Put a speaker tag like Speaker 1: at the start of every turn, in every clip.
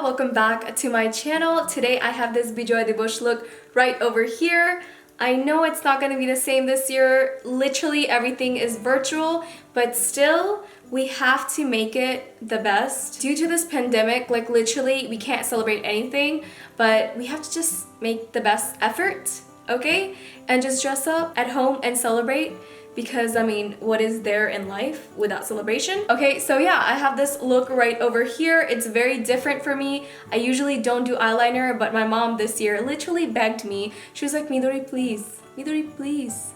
Speaker 1: welcome back to my channel. Today I have this Bijoy Dibosh look right over here. I know it's not going to be the same this year. Literally everything is virtual, but still we have to make it the best. Due to this pandemic, like literally we can't celebrate anything, but we have to just make the best effort, okay? And just dress up at home and celebrate. Because I mean, what is there in life without celebration? Okay, so yeah, I have this look right over here. It's very different for me. I usually don't do eyeliner, but my mom this year literally begged me. She was like, Midori, please. Midori, please.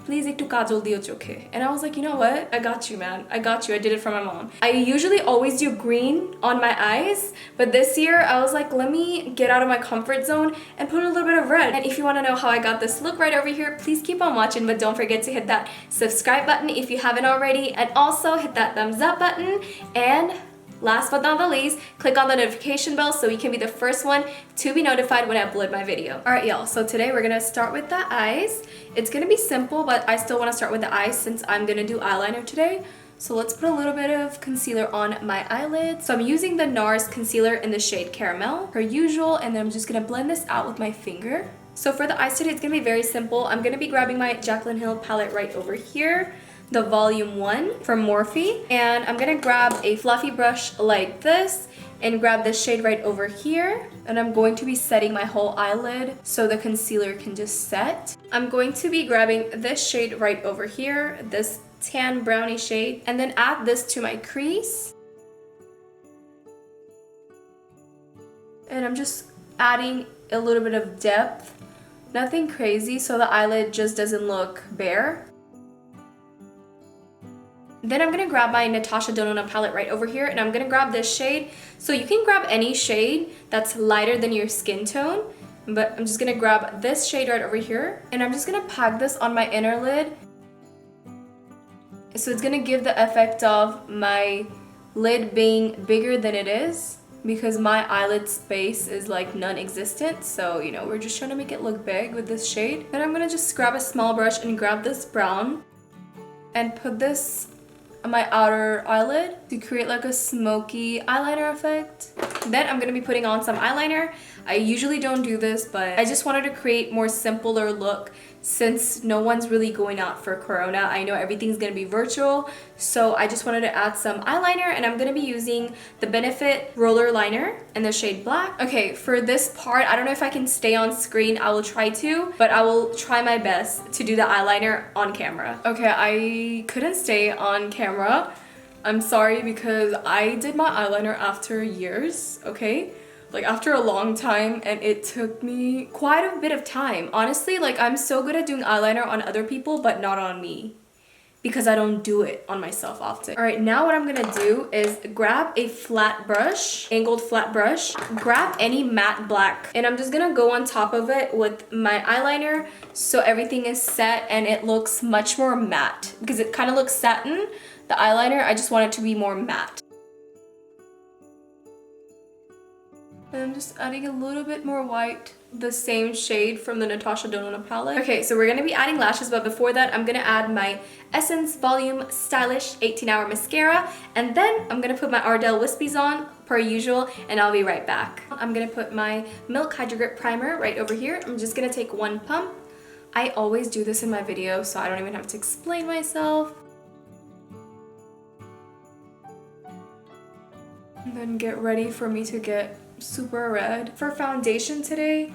Speaker 1: Please ekটু কাজল দিও চোখে. And I was like, you know what? I got you, man. I got you. I did it for my mom. I usually always do green on my eyes, but this year I was like, let me get out of my comfort zone and put a little bit of red. And if you want to know how I got this look right over here, please keep on watching, but don't forget to hit that subscribe button if you haven't already, and also hit that thumbs up button, and last but not the least, click on the notification bell so you can be the first one to be notified when I upload my video. Alright y'all, so today we're gonna start with the eyes. It's gonna be simple, but I still want to start with the eyes since I'm gonna do eyeliner today. So let's put a little bit of concealer on my eyelids. So I'm using the Nars concealer in the shade Caramel, per usual, and then I'm just gonna blend this out with my finger. So for the eyes today, it's gonna be very simple. I'm gonna be grabbing my Jaclyn Hill palette right over here, the volume 1 from Morphe, and I'm gonna grab a fluffy brush like this and grab this shade right over here, and I'm going to be setting my whole eyelid so the concealer can just set. I'm going to be grabbing this shade right over here, this tan brownie shade, and then add this to my crease, and I'm just adding a little bit of depth, nothing crazy, so the eyelid just doesn't look bare. Then I'm gonna grab my Natasha Donna palette right over here, and I'm gonna grab this shade. So you can grab any shade that's lighter than your skin tone, but I'm just gonna grab this shade right over here, and I'm just gonna pack this on my inner lid. So it's gonna give the effect of my lid being bigger than it is, because my eyelid space is like non-existent. So, you know, we're just trying to make it look big with this shade. Then I'm gonna just grab a small brush and grab this brown and put this on my outer eyelid to create like a smoky eyeliner effect. Then I'm gonna be putting on some eyeliner. I usually don't do this, but I just wanted to create more simpler look since no one's really going out for Corona. I know everything's gonna be virtual, so I just wanted to add some eyeliner, and I'm gonna be using the Benefit RollarLiner in the shade Black. Okay, for this part, I don't know if I can stay on screen. I will try to, but I will try my best to do the eyeliner on camera. Okay, I couldn't stay on camera. I'm sorry, because I did my eyeliner after years, okay? Like after a long time, and it took me quite a bit of time. Honestly, like I'm so good at doing eyeliner on other people, but not on me, because I don't do it on myself often. Alright, now what I'm gonna do is grab a flat brush, angled flat brush, grab any matte black, and I'm just gonna go on top of it with my eyeliner so everything is set and it looks much more matte, because it kind of looks satin. The eyeliner, I just want it to be more matte. And I'm just adding a little bit more white, the same shade from the Natasha Donna palette. Okay, so we're gonna be adding lashes, but before that, I'm gonna add my Essence Volume Stylish 18-Hour Mascara, and then I'm gonna put my Ardell Wispies on, per usual, and I'll be right back. I'm gonna put my Milk Hydro Grip Primer right over here. I'm just gonna take one pump. I always do this in my video, so I don't even have to explain myself. And then get ready for me to get super red. For foundation today,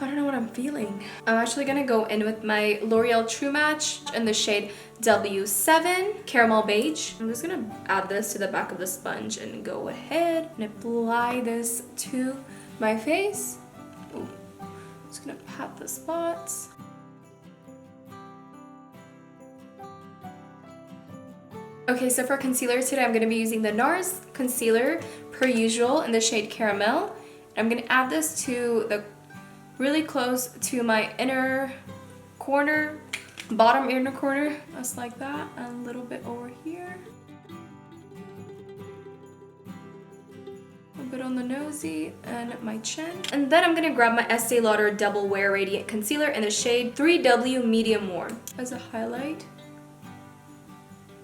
Speaker 1: I don't know what I'm feeling. I'm actually gonna go in with my L'Oreal Truematch in the shade W7 Caramel Beige. I'm just gonna add this to the back of the sponge and go ahead and apply this to my face. Ooh. Just gonna pat the spots. Okay, so for concealer today, I'm gonna be using the Nars concealer, per usual, in the shade Caramel. I'm gonna add this to the really close to my inner corner, bottom inner corner, just like that, and a little bit over here. A bit on the nosy and my chin. And then I'm gonna grab my Estee Lauder Double Wear Radiant Concealer in the shade 3W Medium Warm as a highlight.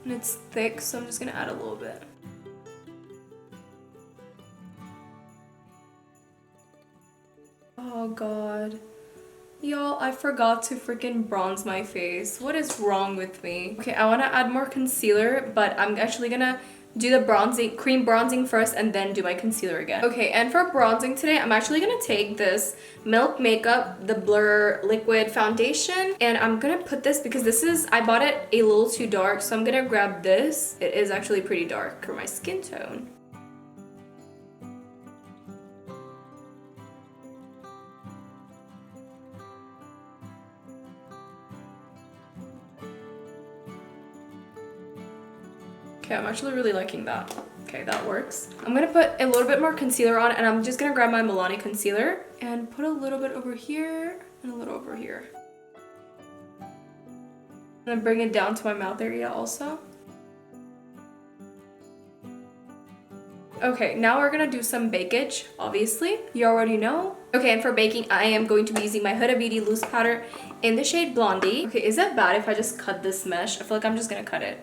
Speaker 1: And it's thick, so I'm just gonna add a little bit. Oh god. Y'all, I forgot to freaking bronze my face. What is wrong with me? Okay, I want to add more concealer, but I'm actually gonna do the bronzing, cream bronzing first and then do my concealer again. Okay, and for bronzing today, I'm actually gonna take this Milk Makeup, the Blur Liquid Foundation, and I'm gonna put this because this is, I bought it a little too dark, so I'm gonna grab this. It is actually pretty dark for my skin tone. Okay, I'm actually really liking that. Okay, that works. I'm gonna put a little bit more concealer on, and I'm just gonna grab my Milani concealer and put a little bit over here and a little over here. I'm gonna bring it down to my mouth area also. Okay, now we're gonna do some bakeage, obviously. You already know. Okay, and for baking, I am going to be using my Huda Beauty loose powder in the shade Blondie. Okay, is that bad if I just cut this mesh? I feel like I'm just gonna cut it,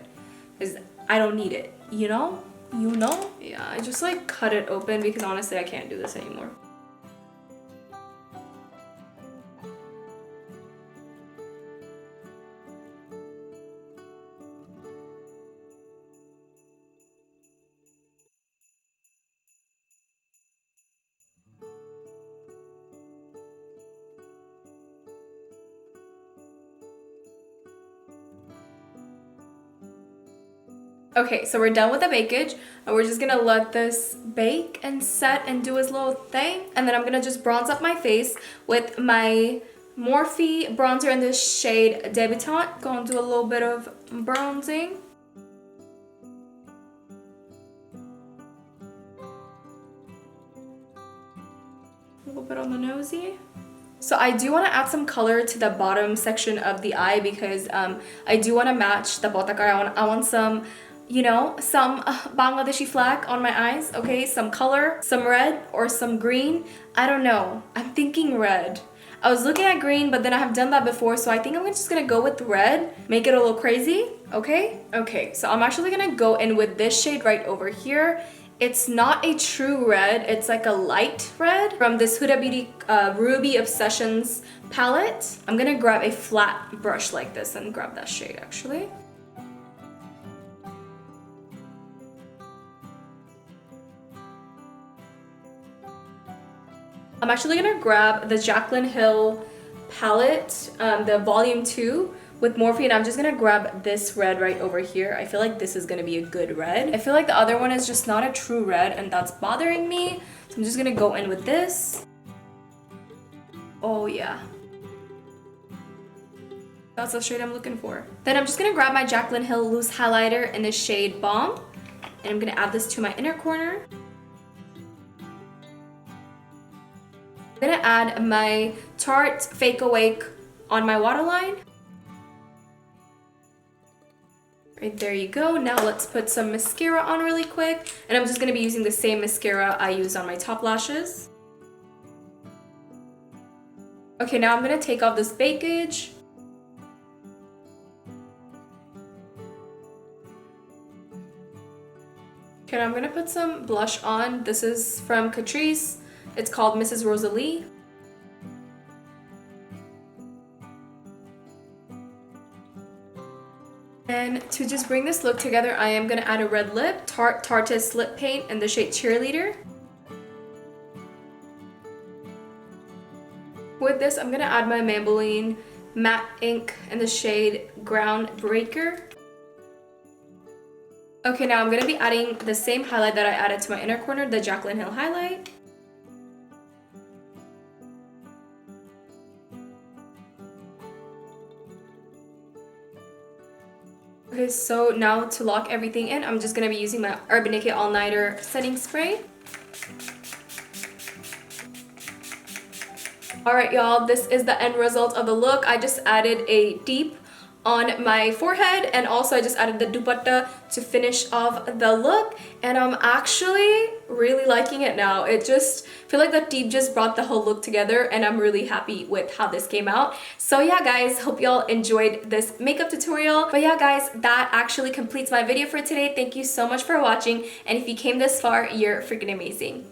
Speaker 1: because I don't need it, you know? You know? Yeah, I just like cut it open because honestly I can't do this anymore. Okay, so we're done with the bakeage, and we're just gonna let this bake and set and do its little thing. And then I'm gonna just bronze up my face with my Morphe bronzer in the shade Debutante. Gonna do a little bit of bronzing. A little bit on the nosy. So I do want to add some color to the bottom section of the eye because I do want to match the botakar. I want some, you know, some Bangladeshi flag on my eyes, okay? Some color, some red or some green. I don't know. I'm thinking red. I was looking at green, but then I have done that before, so I think I'm just gonna go with red. Make it a little crazy, okay? Okay, so I'm actually gonna go in with this shade right over here. It's not a true red, it's like a light red from this Huda Beauty Ruby Obsessions palette. I'm gonna grab a flat brush like this and grab that shade actually. I'm actually gonna grab the Jaclyn Hill palette, the volume 2 with Morphe, and I'm just gonna grab this red right over here. I feel like this is gonna be a good red. I feel like the other one is just not a true red and that's bothering me. So I'm just gonna go in with this. Oh yeah. That's the shade I'm looking for. Then I'm just gonna grab my Jaclyn Hill loose highlighter in the shade Balm, and I'm gonna add this to my inner corner. I'm gonna add my Tarte FakeAwake on my waterline. Right, there you go. Now let's put some mascara on really quick. And I'm just gonna be using the same mascara I used on my top lashes. Okay, now I'm gonna take off this bakeage. Okay, now I'm gonna put some blush on. This is from Catrice. It's called Mrs. Rosaline. And to just bring this look together, I am gonna add a red lip, Tarte's lip paint in the shade Cheerleader. With this, I'm gonna add my Maybelline matte ink in the shade Groundbreaker. Okay, now I'm gonna be adding the same highlight that I added to my inner corner, the Jaclyn Hill highlight. Okay, so now to lock everything in, I'm just gonna be using my Urban Decay All Nighter setting spray. Alright y'all, this is the end result of the look. I just added a deep on my forehead, and also I just added the dupatta to finish off the look, and I'm actually really liking it now. It just feel like the deep just brought the whole look together, and I'm really happy with how this came out. So yeah guys, hope y'all enjoyed this makeup tutorial. But yeah guys, that actually completes my video for today. Thank you so much for watching, and if you came this far, you're freaking amazing.